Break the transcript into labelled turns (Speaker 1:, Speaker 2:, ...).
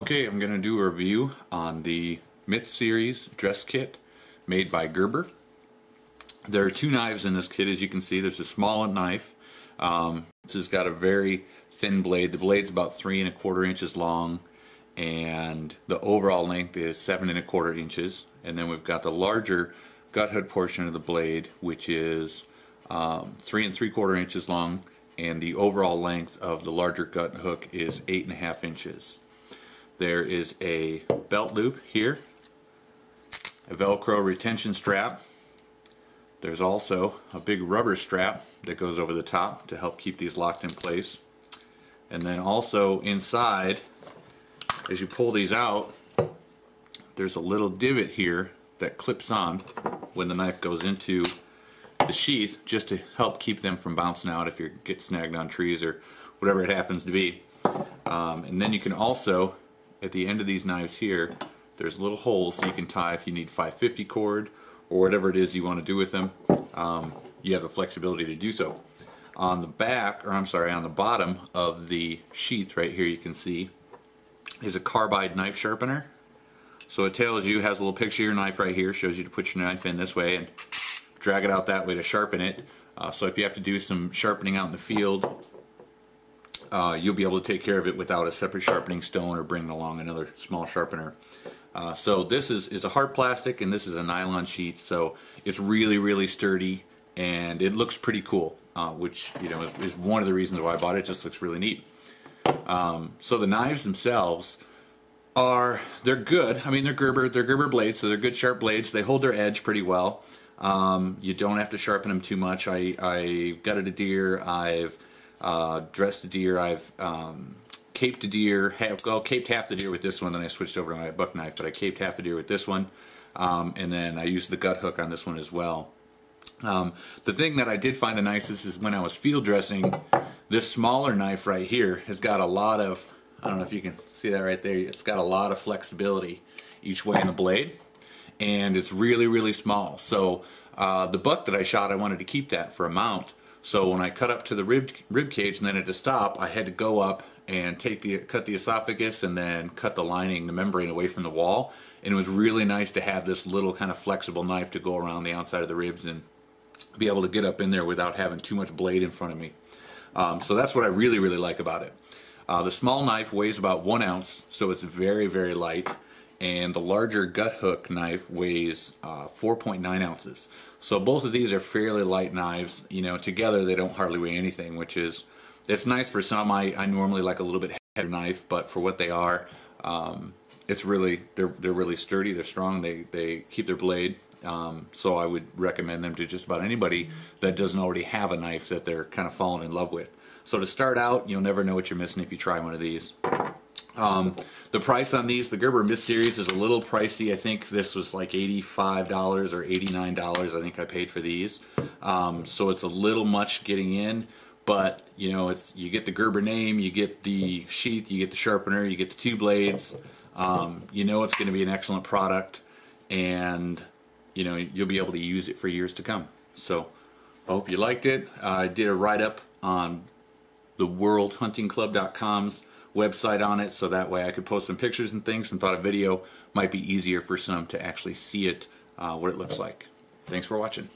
Speaker 1: Okay, I'm going to do a review on the Myth series dress kit made by Gerber. There are two knives in this kit, as you can see. There's a small knife. This has got a very thin blade. The blade's about 3 1/4 inches long, and the overall length is 7 1/4 inches. And then we've got the larger gut hood portion of the blade, which is 3 3/4 inches long, and the overall length of the larger gut hook is 8 1/2 inches. There is a belt loop here, a Velcro retention strap. There's also a big rubber strap that goes over the top to help keep these locked in place. And then also inside, as you pull these out, there's a little divot here that clips on when the knife goes into the sheath, just to help keep them from bouncing out if you get snagged on trees or whatever it happens to be. And then you can also, at the end of these knives here, there's little holes so you can tie if you need 550 cord or whatever it is you want to do with them. You have the flexibility to do so. On the back, or I'm sorry, on the bottom of the sheath right here, you can see is a carbide knife sharpener. So it tells you, has a little picture of your knife right here, shows you to put your knife in this way and drag it out that way to sharpen it. So if you have to do some sharpening out in the field, you'll be able to take care of it without a separate sharpening stone or bringing along another small sharpener. So this is a hard plastic, and this is a nylon sheet, so it's really sturdy, and it looks pretty cool, which is one of the reasons why I bought it. It just looks really neat. So the knives themselves they're good. I mean, they're Gerber blades, so they're good sharp blades. They hold their edge pretty well. You don't have to sharpen them too much. I gutted a deer, I've dressed a deer, I've caped a deer, caped half the deer with this one, then I switched over to my buck knife, but I caped half the deer with this one, and then I used the gut hook on this one as well. The thing that I did find the nicest is when I was field dressing, this smaller knife right here has got a lot of, I don't know if you can see that right there, it's got a lot of flexibility each way in the blade, and it's really small. So the buck that I shot, I wanted to keep that for a mount. So when I cut up to the rib cage and then at the stop, I had to go up and cut the esophagus and then cut the lining, the membrane, away from the wall. And it was really nice to have this little kind of flexible knife to go around the outside of the ribs and be able to get up in there without having too much blade in front of me. So that's what I really like about it. The small knife weighs about 1 ounce, so it's very light. And the larger gut hook knife weighs 4.9 ounces. So both of these are fairly light knives. Together they don't hardly weigh anything, which is, it's nice for some. I normally like a little bit heavier knife, but for what they are, they're really sturdy, they're strong, they keep their blade. So I would recommend them to just about anybody that doesn't already have a knife that they're kind of falling in love with. So to start out, you'll never know what you're missing if you try one of these. The price on these, the Gerber Myth series, is a little pricey. I think this was like $85 or $89 I think I paid for these. So it's a little much getting in, but you get the Gerber name, you get the sheath, you get the sharpener, you get the 2 blades. It's going to be an excellent product, and you'll be able to use it for years to come. So I hope you liked it. I did a write-up on the worldhuntingclub.com's website on it, so that way I could post some pictures and things, and thought a video might be easier for some to actually see it, what it looks like. Thanks for watching.